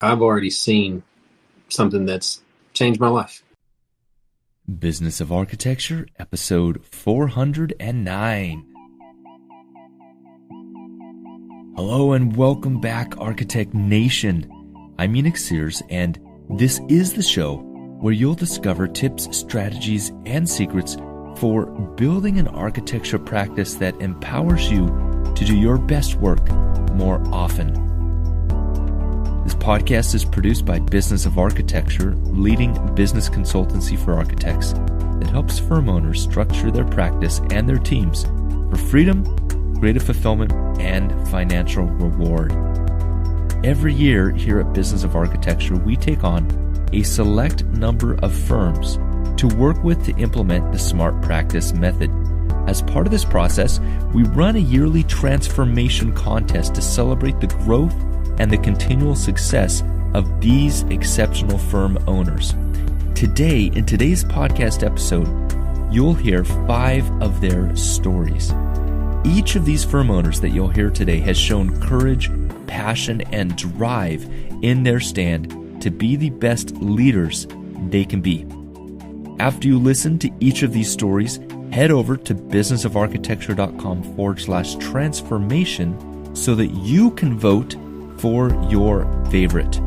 I've already seen something that's changed my life. Business of Architecture, episode 409. Hello and welcome back, Architect Nation. I'm Enoch Sears, and this is the show where you'll discover tips, strategies, and secrets for building an architecture practice that empowers you to do your best work more often. This podcast is produced by Business of Architecture, leading business consultancy for architects that helps firm owners structure their practice and their teams for freedom, creative fulfillment, and financial reward. Every year here at Business of Architecture, we take on a select number of firms to work with to implement the SMART practice method. As part of this process, we run a yearly transformation contest to celebrate the growth and the continual success of these exceptional firm owners. Today, in today's podcast episode, you'll hear 5 of their stories. Each of these firm owners that you'll hear today has shown courage, passion, and drive in their stand to be the best leaders they can be. After you listen to each of these stories, head over to businessafarchitecture.com/transformation so that you can vote for your favorite.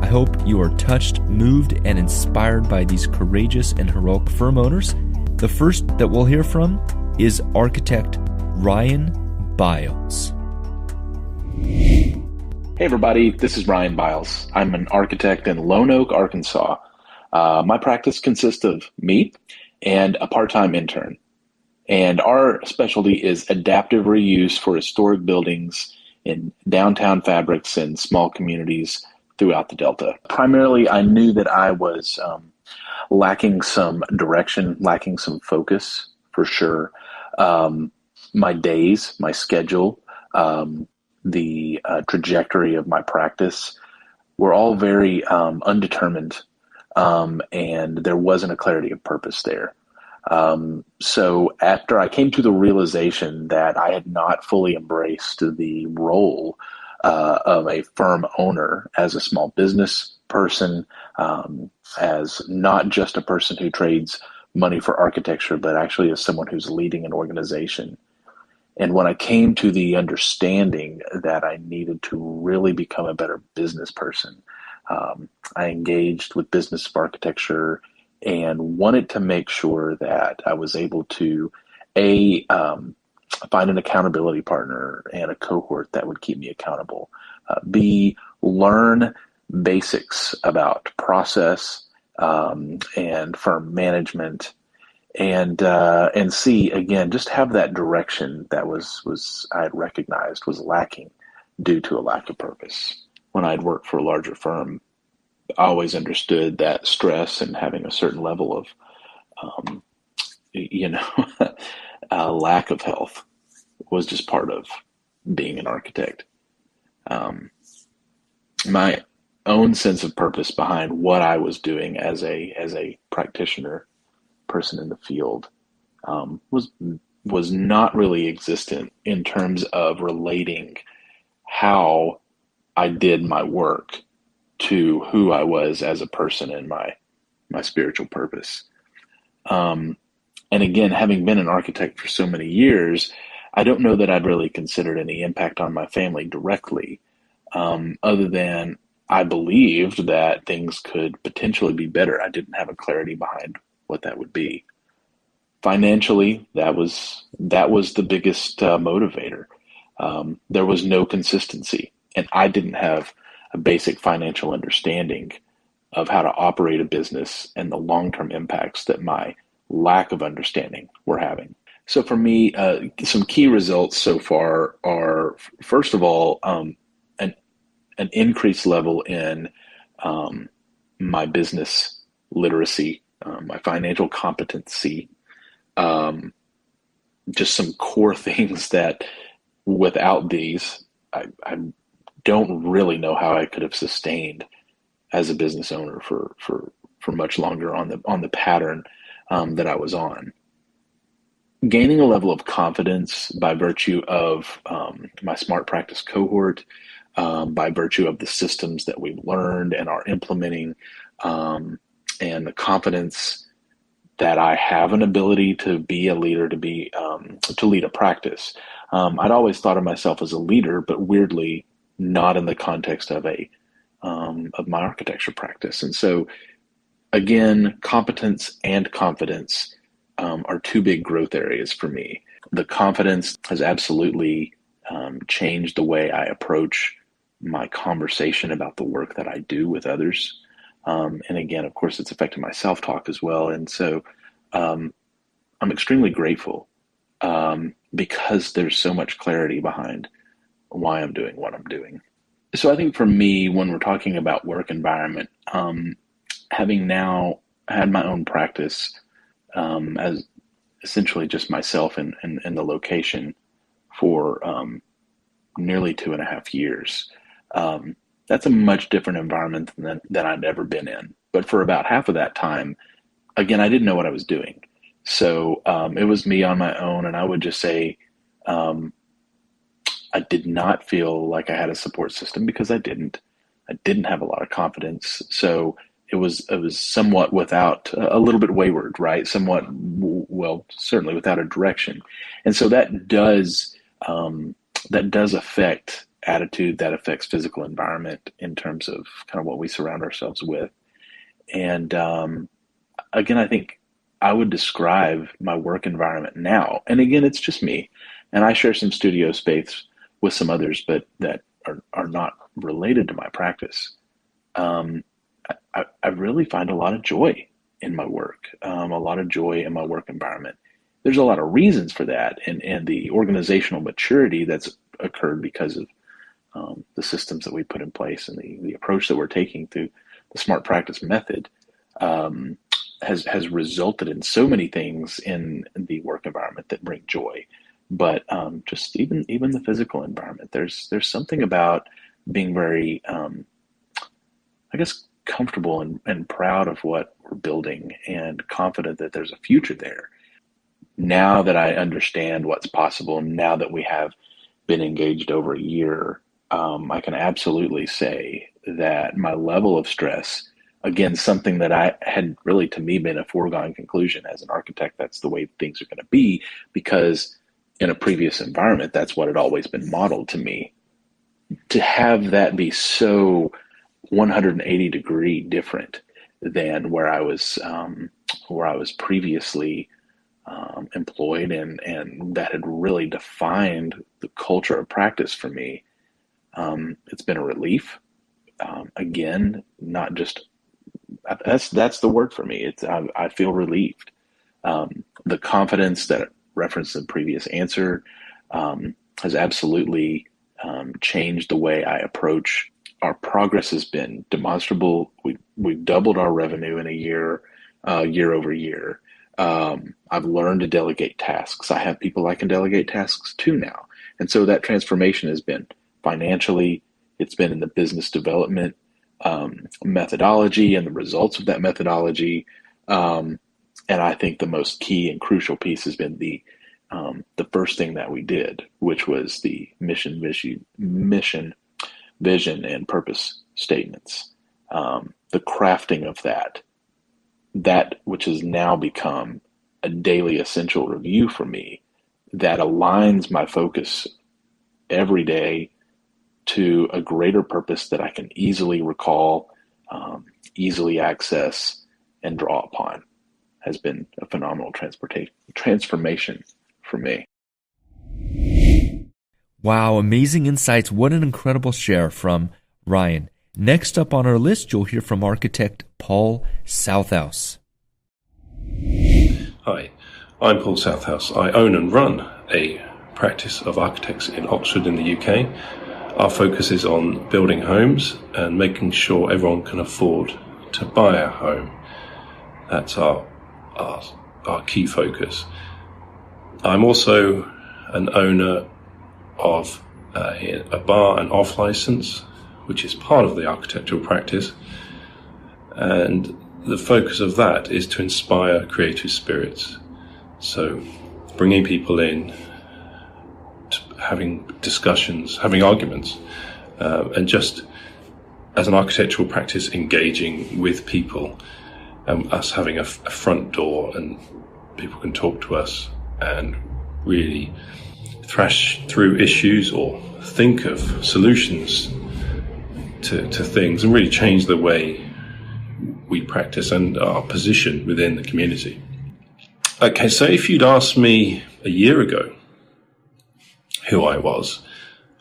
I hope you are touched, moved, and inspired by these courageous and heroic firm owners. The first that we'll hear from is architect Ryan Biles. Hey everybody, this is Ryan Biles. I'm an architect in Lone Oak, Arkansas. My practice consists of me and a part-time intern. And our specialty is adaptive reuse for historic buildings in downtown fabrics and small communities throughout the Delta. Primarily, I knew that I was lacking some direction, lacking some focus for sure. My days, my schedule, the trajectory of my practice were all very undetermined, and there wasn't a clarity of purpose there. So after I came to the realization that I had not fully embraced the role of a firm owner as a small business person, as not just a person who trades money for architecture, but actually as someone who's leading an organization. And when I came to the understanding that I needed to really become a better business person, I engaged with Business of Architecture and wanted to make sure that I was able to, find an accountability partner and a cohort that would keep me accountable. B, learn basics about process and firm management. And C, again, just have that direction that was I had recognized was lacking due to a lack of purpose. When I'd worked for a larger firm, I always understood that stress and having a certain level of, lack of health was just part of being an architect. My own sense of purpose behind what I was doing as a practitioner, person in the field, was not really existent in terms of relating how I did my work to who I was as a person and my spiritual purpose. And again, having been an architect for so many years, I don't know that I'd really considered any impact on my family directly, other than I believed that things could potentially be better. I didn't have a clarity behind what that would be. Financially, that was the biggest motivator. There was no consistency, and I didn't have a basic financial understanding of how to operate a business and the long-term impacts that my lack of understanding were having. So for me, some key results so far are, first of all, an increased level in my business literacy, my financial competency, just some core things that without these, I don't really know how I could have sustained as a business owner for much longer on the pattern that I was on. Gaining a level of confidence by virtue of my SMART practice cohort, by virtue of the systems that we've learned and are implementing, and the confidence that I have an ability to be a leader, to lead a practice. I'd always thought of myself as a leader, but weirdly not in the context of my architecture practice. And so, again, competence and confidence are two big growth areas for me. The confidence has absolutely changed the way I approach my conversation about the work that I do with others. And again, of course, it's affected my self-talk as well. And so I'm extremely grateful because there's so much clarity behind why I'm doing what I'm doing. So I think for me, when we're talking about work environment, having now had my own practice as essentially just myself in the location for nearly 2.5 years, that's a much different environment than I'd ever been in. But for about half of that time, again, I didn't know what I was doing. So it was me on my own, and I would just say I did not feel like I had a support system because I didn't. I didn't have a lot of confidence. So it was somewhat without, a little bit wayward, right? Somewhat, well, certainly without a direction. And so that does affect attitude, that affects physical environment in terms of kind of what we surround ourselves with. And again, I think I would describe my work environment now, and again, it's just me, and I share some studio space with some others, but that are not related to my practice. I really find a lot of joy in my work, a lot of joy in my work environment. There's a lot of reasons for that, and the organizational maturity that's occurred because of the systems that we put in place and the approach that we're taking through the smart practice method has resulted in so many things in the work environment that bring joy. But just even the physical environment, there's something about being very, I guess, comfortable and proud of what we're building and confident that there's a future there. Now that I understand what's possible, now that we have been engaged over a year, I can absolutely say that my level of stress, again, something that I had really, to me, been a foregone conclusion as an architect, that's the way things are going to be, because in a previous environment, that's what had always been modeled to me. To have that be so 180-degree different than where I was previously employed, and that had really defined the culture of practice for me. It's been a relief. Again, not just that's the word for me. I feel relieved. The confidence that referenced in the previous answer has absolutely changed the way I approach. Our progress has been demonstrable. We've doubled our revenue in a year, year over year. I've learned to delegate tasks. I have people I can delegate tasks to now. And so that transformation has been financially, it's been in the business development methodology and the results of that methodology. And I think the most key and crucial piece has been the first thing that we did, which was the mission, vision, and purpose statements. The crafting of that which has now become a daily essential review for me, that aligns my focus every day to a greater purpose that I can easily recall, easily access, and draw upon, has been a phenomenal transformation for me. Wow, amazing insights. What an incredible share from Ryan. Next up on our list, you'll hear from architect Paul Southouse. Hi, I'm Paul Southouse. I own and run a practice of architects in Oxford in the UK. Our focus is on building homes and making sure everyone can afford to buy a home. That's our key focus. I'm also an owner of a bar and off license, which is part of the architectural practice. And the focus of that is to inspire creative spirits. So bringing people in, having discussions, having arguments and just as an architectural practice, engaging with people, us having a front door and people can talk to us and really thrash through issues or think of solutions to things and really change the way we practice and our position within the community. Okay, so if you'd asked me a year ago who I was,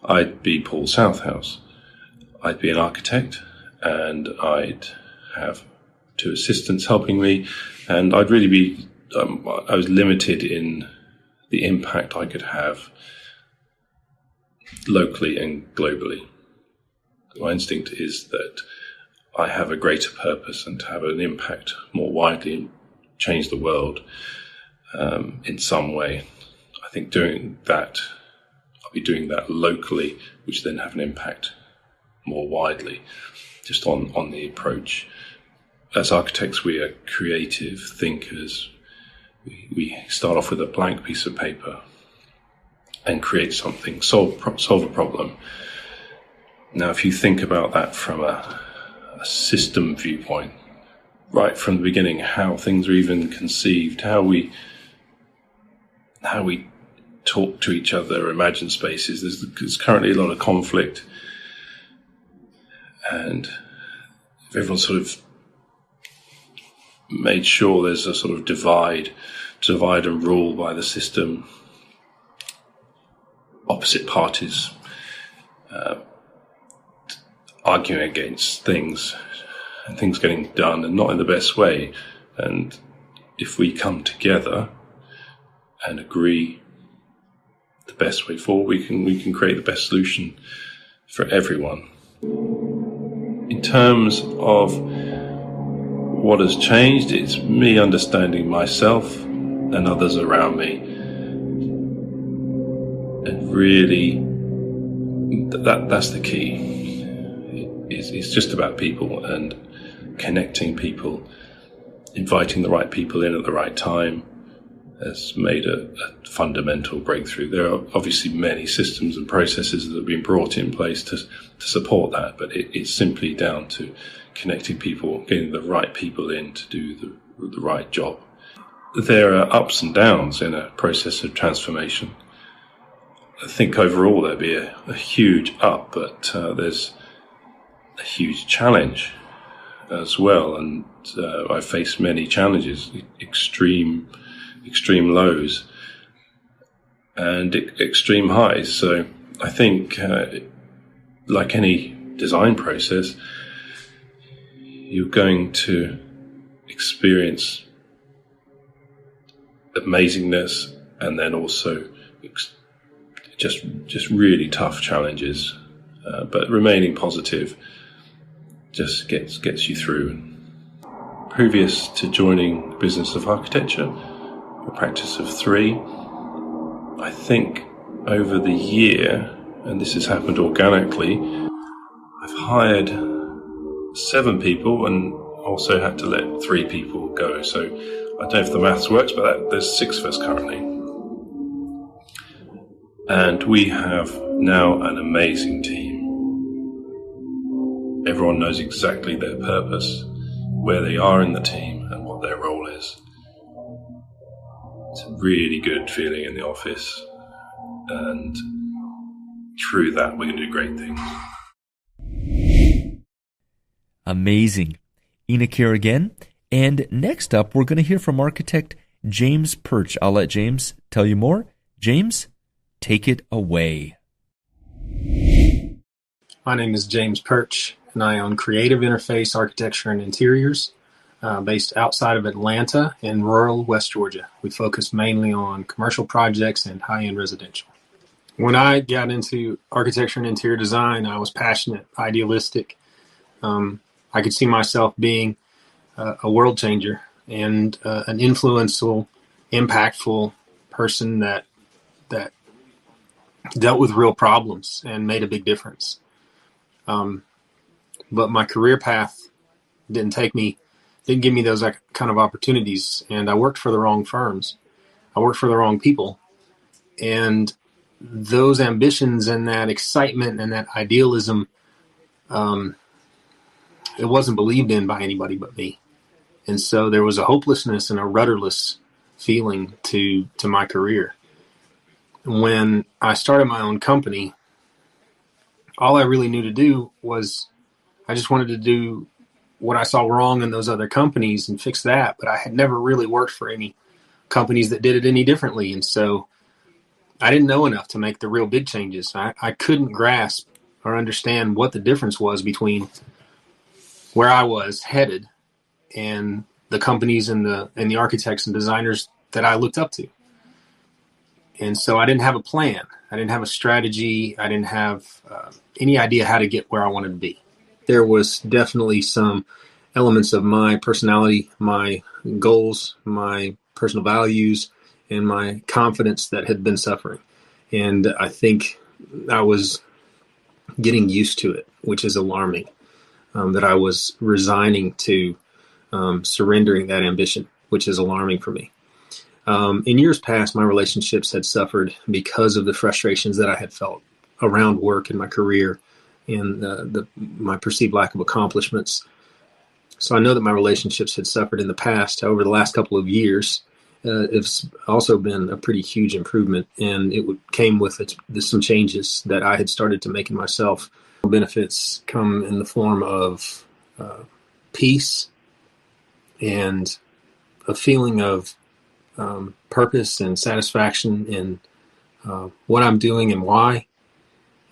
I'd be Paul Southhouse. I'd be an architect and I'd have 2 assistants helping me, and I'd really be, I was limited in the impact I could have locally and globally. My instinct is that I have a greater purpose and to have an impact more widely and change the world in some way. I think doing that, I'll be doing that locally, which then have an impact more widely, just on the approach. As architects, we are creative thinkers. We start off with a blank piece of paper and create something, solve a problem. Now, if you think about that from a system viewpoint, right from the beginning, how things are even conceived, how we talk to each other, imagine spaces. There's currently a lot of conflict, and if everyone sort of made sure there's a sort of divide and rule by the system, opposite parties arguing against things and things getting done and not in the best way. And if we come together and agree the best way forward, we can create the best solution for everyone. In terms of what has changed, it's me understanding myself and others around me, and really that's the key. It's just about people and connecting people, inviting the right people in at the right time has made a fundamental breakthrough. There are obviously many systems and processes that have been brought in place to support that, but it's simply down to connecting people, getting the right people in to do the right job. There are ups and downs in a process of transformation. I think overall there'd be a huge up, but there's a huge challenge as well. And I faced many challenges, extreme lows and extreme highs. So I think, like any design process, you're going to experience amazingness and then also just really tough challenges. But remaining positive just gets you through. Previous to joining the business of architecture, a practice of 3, I think over the year, and this has happened organically, I've hired 7 people and also had to let 3 people go. So I don't know if the maths works, but there's 6 of us currently. And we have now an amazing team. Everyone knows exactly their purpose, where they are in the team, and what their role is. It's a really good feeling in the office, and through that we can do great things. Amazing. Enoch here again. And next up, we're going to hear from architect James Perch. I'll let James tell you more. James, take it away. My name is James Perch, and I own Creative Interface Architecture and Interiors, based outside of Atlanta in rural West Georgia. We focus mainly on commercial projects and high-end residential. When I got into architecture and interior design, I was passionate, idealistic. I could see myself being a world changer and an influential, impactful person that dealt with real problems and made a big difference. But my career path didn't give me those kind of opportunities, and I worked for the wrong firms. I worked for the wrong people, and those ambitions and that excitement and that idealism, it wasn't believed in by anybody but me. And so there was a hopelessness and a rudderless feeling to my career. When I started my own company, all I really knew to do was I just wanted to do what I saw wrong in those other companies and fix that. But I had never really worked for any companies that did it any differently. And so I didn't know enough to make the real big changes. I couldn't grasp or understand what the difference was between where I was headed and the companies and the architects and designers that I looked up to. And so I didn't have a plan. I didn't have a strategy. I didn't have any idea how to get where I wanted to be. There was definitely some elements of my personality, my goals, my personal values, and my confidence that had been suffering. And I think I was getting used to it, which is alarming, that I was resigning to surrendering that ambition, which is alarming for me. In years past, my relationships had suffered because of the frustrations that I had felt around work and my career and my perceived lack of accomplishments. So I know that my relationships had suffered in the past. Over the last couple of years, it's also been a pretty huge improvement, and it came with some changes that I had started to make in myself. Benefits come in the form of peace and a feeling of purpose and satisfaction in what I'm doing and why.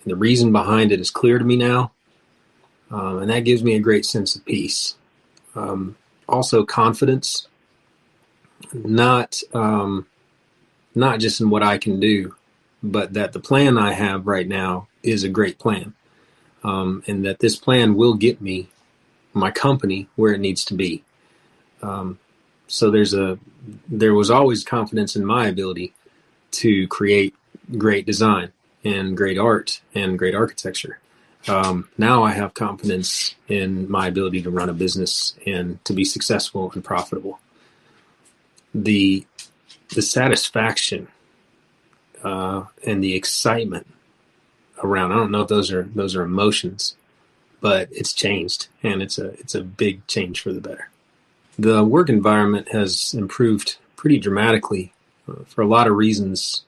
And the reason behind it is clear to me now. And that gives me a great sense of peace. Also confidence, not just in what I can do, but that the plan I have right now is a great plan. And that this plan will get me, my company, where it needs to be. So there was always confidence in my ability to create great design and great art and great architecture. Now I have confidence in my ability to run a business and to be successful and profitable. The satisfaction and the excitement around, I don't know if those are emotions, but it's changed, and it's a big change for the better. The work environment has improved pretty dramatically for a lot of reasons.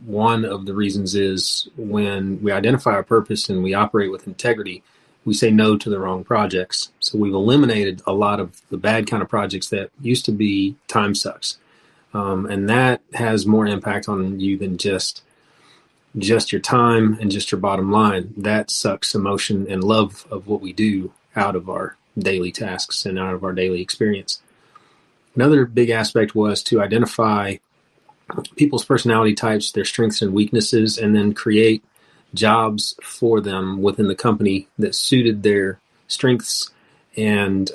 One of the reasons is when we identify our purpose and we operate with integrity, we say no to the wrong projects. So we've eliminated a lot of the bad kind of projects that used to be time sucks. And that has more impact on you than just your time and just your bottom line. That sucks emotion and love of what we do out of our daily tasks and out of our daily experience. Another big aspect was to identify people's personality types, their strengths and weaknesses, and then create jobs for them within the company that suited their strengths, and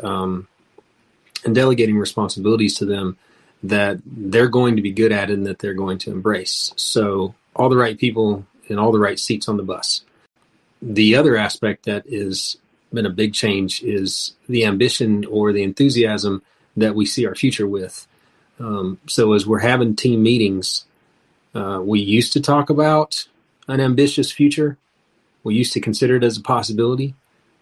delegating responsibilities to them that they're going to be good at and that they're going to embrace. So all the right people in all the right seats on the bus. The other aspect that has been a big change is the ambition or the enthusiasm that we see our future with. So as we're having team meetings, we used to talk about an ambitious future. We used to consider it as a possibility,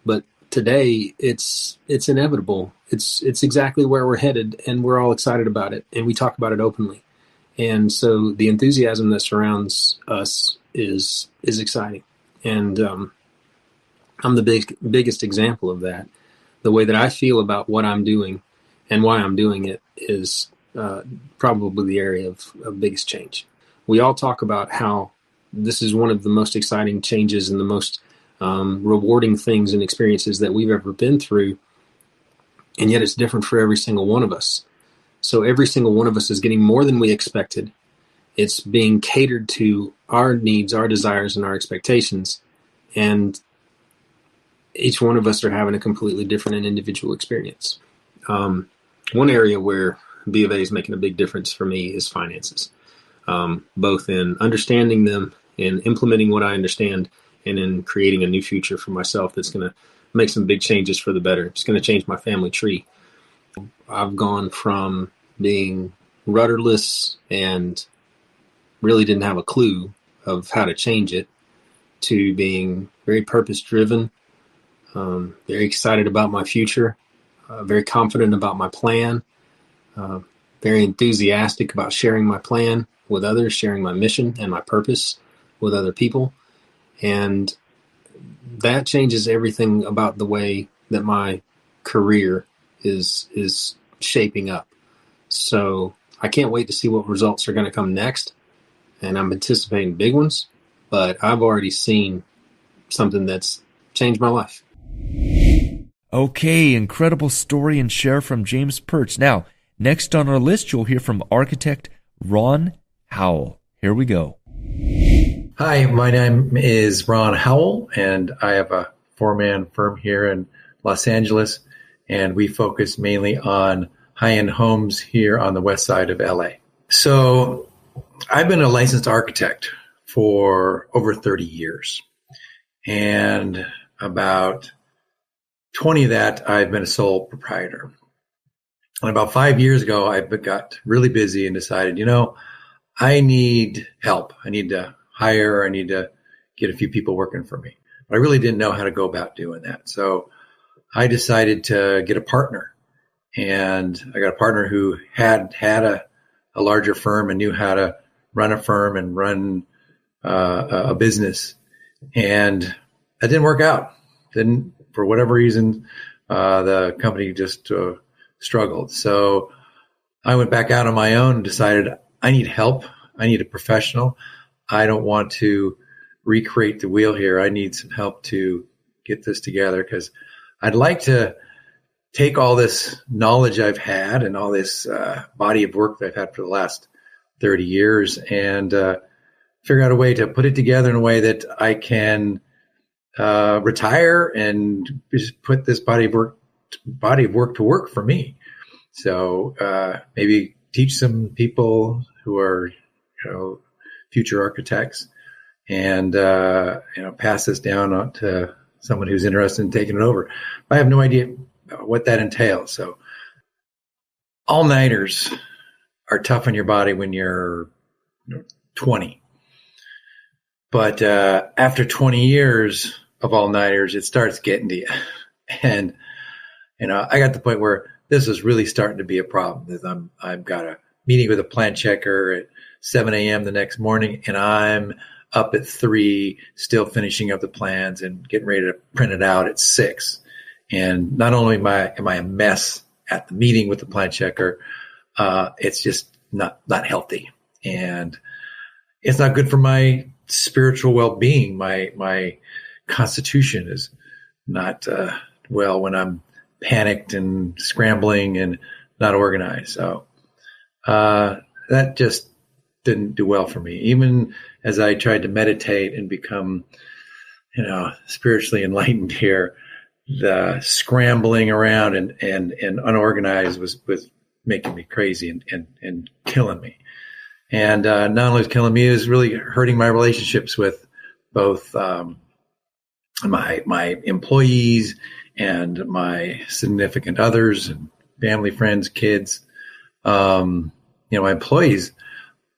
but today it's inevitable. It's exactly where we're headed, and we're all excited about it, and we talk about it openly. And so the enthusiasm that surrounds us is exciting. And I'm the biggest example of that. The way that I feel about what I'm doing and why I'm doing it is probably the area of biggest change. We all talk about how this is one of the most exciting changes and the most rewarding things and experiences that we've ever been through, and yet it's different for every single one of us. So every single one of us is getting more than we expected. It's being catered to our needs, our desires, and our expectations, and each one of us are having a completely different and individual experience. One area where B of A is making a big difference for me is finances, both in understanding them and implementing what I understand, and in creating a new future for myself that's going to make some big changes for the better. It's going to change my family tree. I've gone from being rudderless and really didn't have a clue of how to change it to being very purpose driven, very excited about my future, very confident about my plan, very enthusiastic about sharing my plan with others, sharing my mission and my purpose with other people. And that changes everything about the way that my career is shaping up. So I can't wait to see what results are going to come next. And I'm anticipating big ones, but I've already seen something that's changed my life. Okay, incredible story and share from James Perch. Now, next on our list, you'll hear from architect Ron Howell. Here we go. Hi, my name is Ron Howell, and I have a four-man firm here in Los Angeles, and we focus mainly on high-end homes here on the west side of LA. So I've been a licensed architect for over 30 years, and about 20 of that I've been a sole proprietor. And about 5 years ago, I got really busy and decided, I need help. I need to hire. I need to get a few people working for me. But I really didn't know how to go about doing that. So I decided to get a partner. And I got a partner who had a larger firm and knew how to run a firm and run a business. And that didn't work out. For whatever reason, the company just struggled. So I went back out on my own and decided I need help. I need a professional. I don't want to recreate the wheel here. I need some help to get this together because I'd like to take all this knowledge I've had and all this body of work that I've had for the last 30 years and figure out a way to put it together in a way that I can retire and just put this body of work to work for me. So maybe teach some people who are, future architects and, pass this down to someone who's interested in taking it over. I have no idea what that entails. So all-nighters are tough on your body when you're 20. But after 20 years of all-nighters, it starts getting to you. And, I got to the point where this is really starting to be a problem. I've got a meeting with a plan checker at 7 a.m. the next morning, and I'm up at 3, still finishing up the plans and getting ready to print it out at 6. And not only am I a mess at the meeting with the plan checker, it's just not healthy. And it's not good for my spiritual well-being. My constitution is not well when I'm panicked and scrambling and not organized. So that just didn't do well for me. Even as I tried to meditate and become, spiritually enlightened here, the scrambling around and unorganized was making me crazy and killing me. And not only was killing me, it was really hurting my relationships with both my employees and my significant others and family, friends, kids. My employees,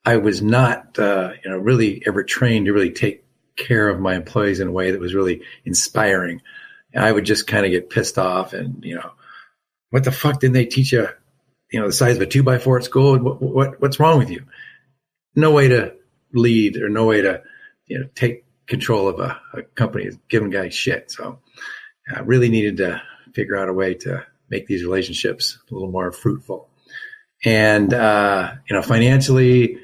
I was not, really ever trained to really take care of my employees in a way that was really inspiring. And I would just kind of get pissed off and, what the fuck didn't they teach you, the size of a 2x4 at school? What's wrong with you? No way to lead or no way to, take control of a company, giving guys shit. So I really needed to figure out a way to make these relationships a little more fruitful. And, financially,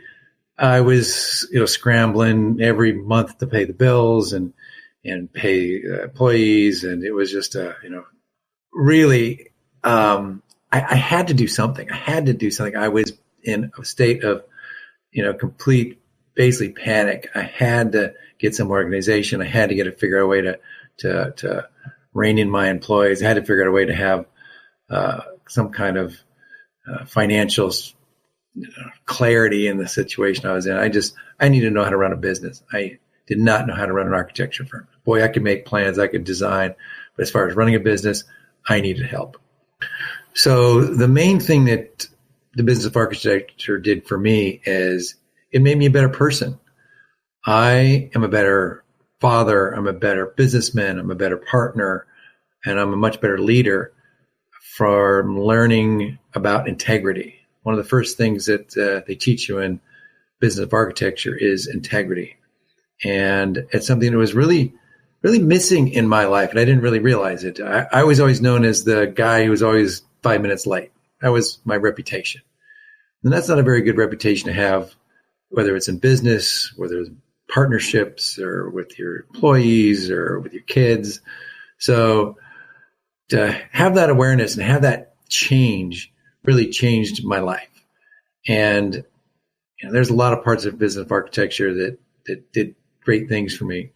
I was, scrambling every month to pay the bills and pay employees. And it was just, really, I had to do something. I was in a state of, complete, basically panic. I had to get some organization. I had to figure out a way to rein in my employees. I had to figure out a way to have some kind of financial clarity in the situation I was in. I needed to know how to run a business. I did not know how to run an architecture firm. Boy, I could make plans, I could design, but as far as running a business, I needed help. So the main thing that the business of architecture did for me is it made me a better person. I am a better father, I'm a better businessman, I'm a better partner, and I'm a much better leader from learning about integrity. One of the first things that they teach you in business of architecture is integrity. And it's something that was really, really missing in my life, and I didn't really realize it. I was always known as the guy who was always 5 minutes late. That was my reputation. And that's not a very good reputation to have, whether it's in business, whether it's partnerships or with your employees or with your kids. So to have that awareness and have that change really changed my life. And there's a lot of parts of business of architecture that did great things for me.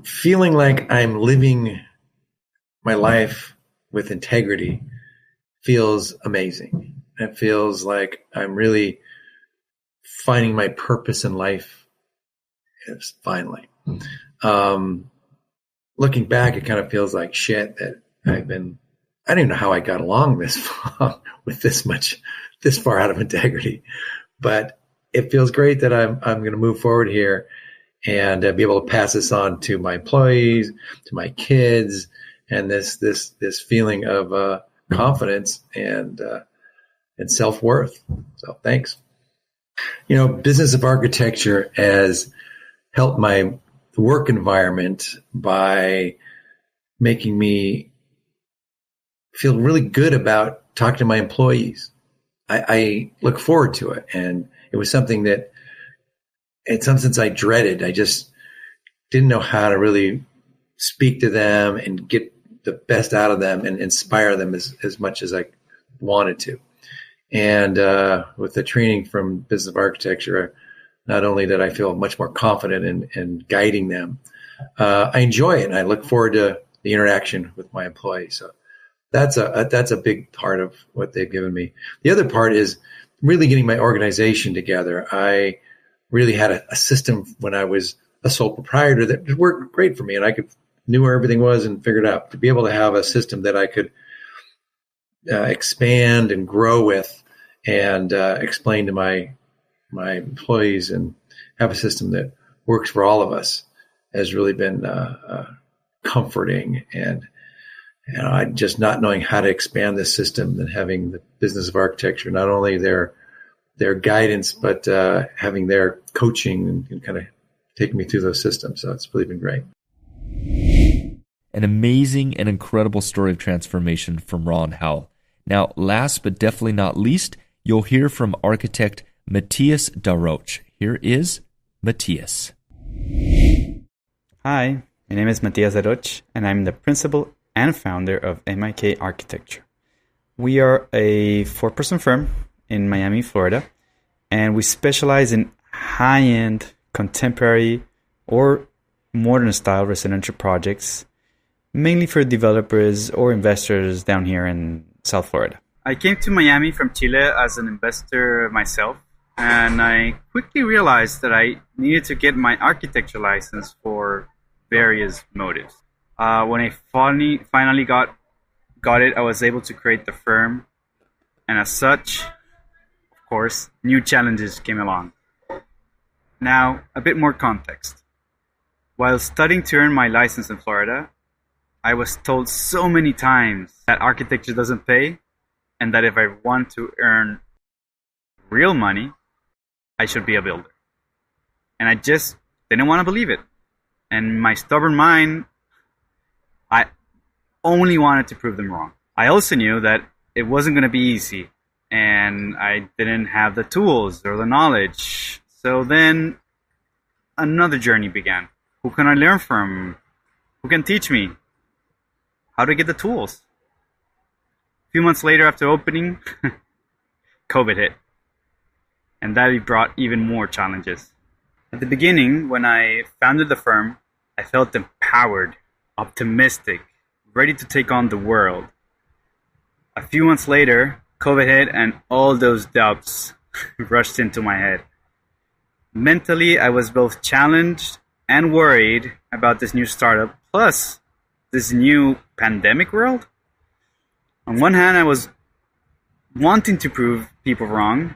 Feeling like I'm living my life with integrity feels amazing. It feels like I'm really finding my purpose in life. Finally. Looking back, it kind of feels like shit that I don't even know how I got along this far with this far out of integrity, but it feels great that I'm going to move forward here and be able to pass this on to my employees, to my kids, and this feeling of confidence and self-worth. So thanks. Business of architecture has helped my work environment by making me feel really good about talking to my employees. I look forward to it. And it was something that in some sense I dreaded. I just didn't know how to really speak to them and get the best out of them and inspire them as much as I wanted to. And with the training from Business of Architecture, not only did I feel much more confident in guiding them, I enjoy it, and I look forward to the interaction with my employees. So that's a big part of what they've given me. The other part is really getting my organization together. I really had a system when I was a sole proprietor that worked great for me, and I knew where everything was and figured out. To be able to have a system that I could expand and grow with and explain to my employees and have a system that works for all of us has really been comforting. And I just not knowing how to expand this system and having the Business of Architecture, not only their guidance, but having their coaching and kind of taking me through those systems. So it's really been great. An amazing and incredible story of transformation from Ron Howell. Now, last but definitely not least, you'll hear from architect Matthias Daroche. Here is Matthias. Hi, my name is Matthias Daroche, and I'm the principal and founder of MIK Architecture. We are a 4-person firm in Miami, Florida, and we specialize in high-end, contemporary, or modern-style residential projects, mainly for developers or investors down here in South Florida. I came to Miami from Chile as an investor myself, and I quickly realized that I needed to get my architecture license for various motives. When I finally got it, I was able to create the firm, and as such, of course, new challenges came along. Now, a bit more context. While studying to earn my license in Florida, I was told so many times that architecture doesn't pay, and that if I want to earn real money, I should be a builder. And I just didn't want to believe it. And my stubborn mind, I only wanted to prove them wrong. I also knew that it wasn't going to be easy, and I didn't have the tools or the knowledge. So then another journey began. Who can I learn from? Who can teach me how to get the tools? A few months later after opening, COVID hit. And that brought even more challenges. At the beginning, when I founded the firm, I felt empowered, optimistic, ready to take on the world. A few months later, COVID hit and all those doubts rushed into my head. Mentally, I was both challenged and worried about this new startup, plus this new pandemic world. On one hand, I was wanting to prove people wrong,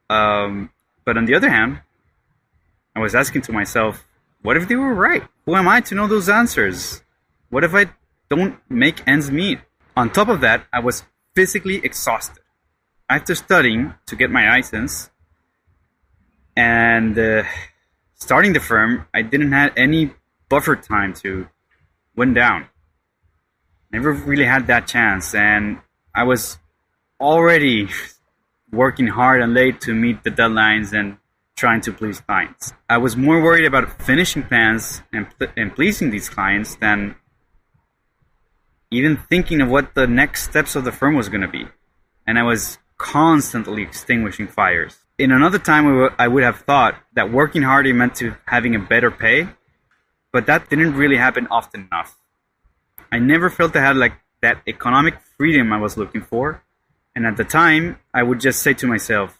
but on the other hand, I was asking to myself, what if they were right? Who am I to know those answers? What if I don't make ends meet? On top of that, I was physically exhausted. After studying to get my license and starting the firm, I didn't have any buffer time to wind down. Never really had that chance, and I was already working hard and late to meet the deadlines and trying to please clients. I was more worried about finishing plans and pleasing these clients than even thinking of what the next steps of the firm was going to be. And I was constantly extinguishing fires. In another time, I would have thought that working harder meant to having a better pay, but that didn't really happen often enough. I never felt I had like that economic freedom I was looking for. And at the time, I would just say to myself,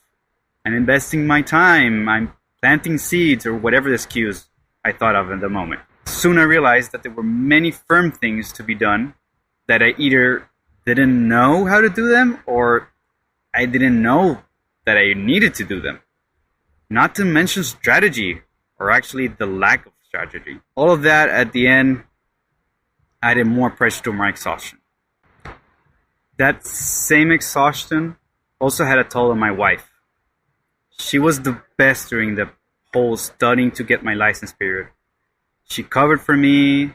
I'm investing my time, I'm planting seeds, or whatever the excuse I thought of at the moment. Soon I realized that there were many firm things to be done that I either didn't know how to do them or I didn't know that I needed to do them. Not to mention strategy, or actually the lack of strategy. All of that at the end added more pressure to my exhaustion. That same exhaustion also had a toll on my wife. She was the best during the whole studying to get my license period. She covered for me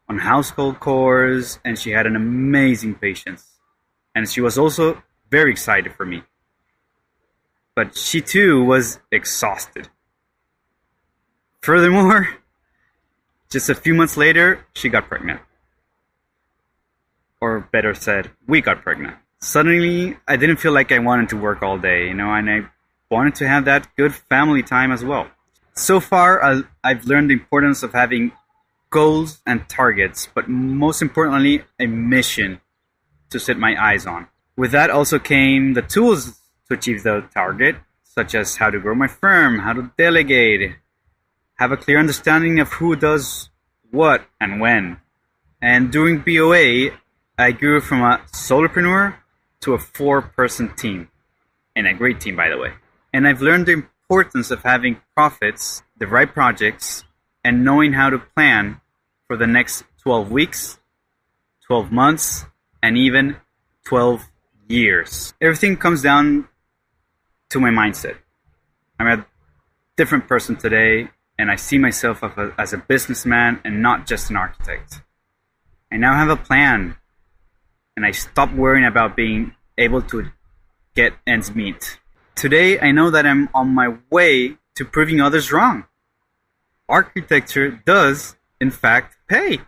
on household chores, and she had an amazing patience. And she was also very excited for me. But she too was exhausted. Furthermore, just a few months later, she got pregnant. Or better said, we got pregnant. Suddenly, I didn't feel like I wanted to work all day, and I wanted to have that good family time as well. So far, I've learned the importance of having goals and targets, but most importantly, a mission to set my eyes on. With that also came the tools to achieve the target, such as how to grow my firm, how to delegate, have a clear understanding of who does what and when. And during BOA, I grew from a solopreneur to a 4-person team, and a great team, by the way. And I've learned the importance of having profits, the right projects, and knowing how to plan for the next 12 weeks, 12 months, and even 12 years. Everything comes down to my mindset. I'm a different person today, and I see myself as a businessman and not just an architect. I now have a plan, and I stopped worrying about being able to get ends meet. Today, I know that I'm on my way to proving others wrong. Architecture does, in fact, pay.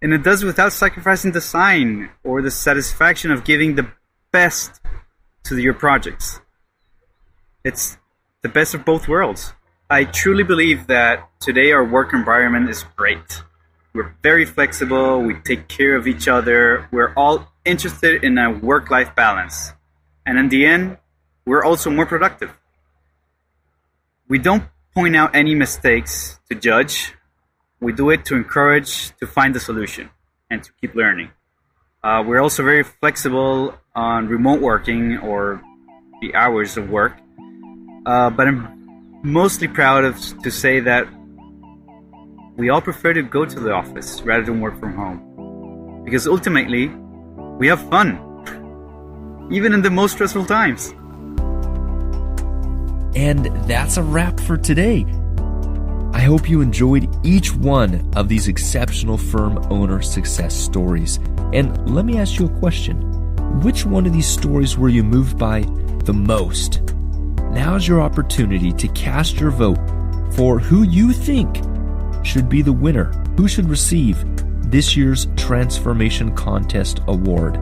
And it does without sacrificing design or the satisfaction of giving the best to your projects. It's the best of both worlds. I truly believe that today our work environment is great. We're very flexible, we take care of each other, we're all interested in a work-life balance. And in the end, we're also more productive. We don't point out any mistakes to judge. We do it to encourage, to find the solution, and to keep learning. We're also very flexible on remote working or the hours of work. But I'm mostly proud to say that we all prefer to go to the office rather than work from home. Because ultimately, we have fun, even in the most stressful times. And that's a wrap for today. I hope you enjoyed each one of these exceptional firm owner success stories. And let me ask you a question. Which one of these stories were you moved by the most? Now's your opportunity to cast your vote for who you think should be the winner, who should receive this year's Transformation Contest Award.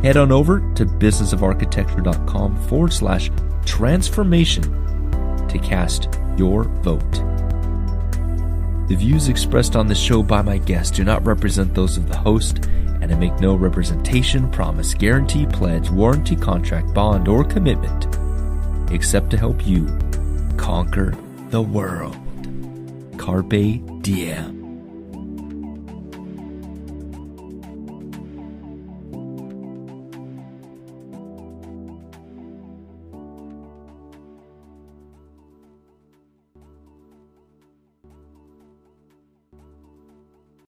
Head on over to businessofArchitecture.com/transformation to cast your vote. The views expressed on this show by my guests do not represent those of the host, and I make no representation, promise, guarantee, pledge, warranty, contract, bond, or commitment except to help you conquer the world. Carpe diem.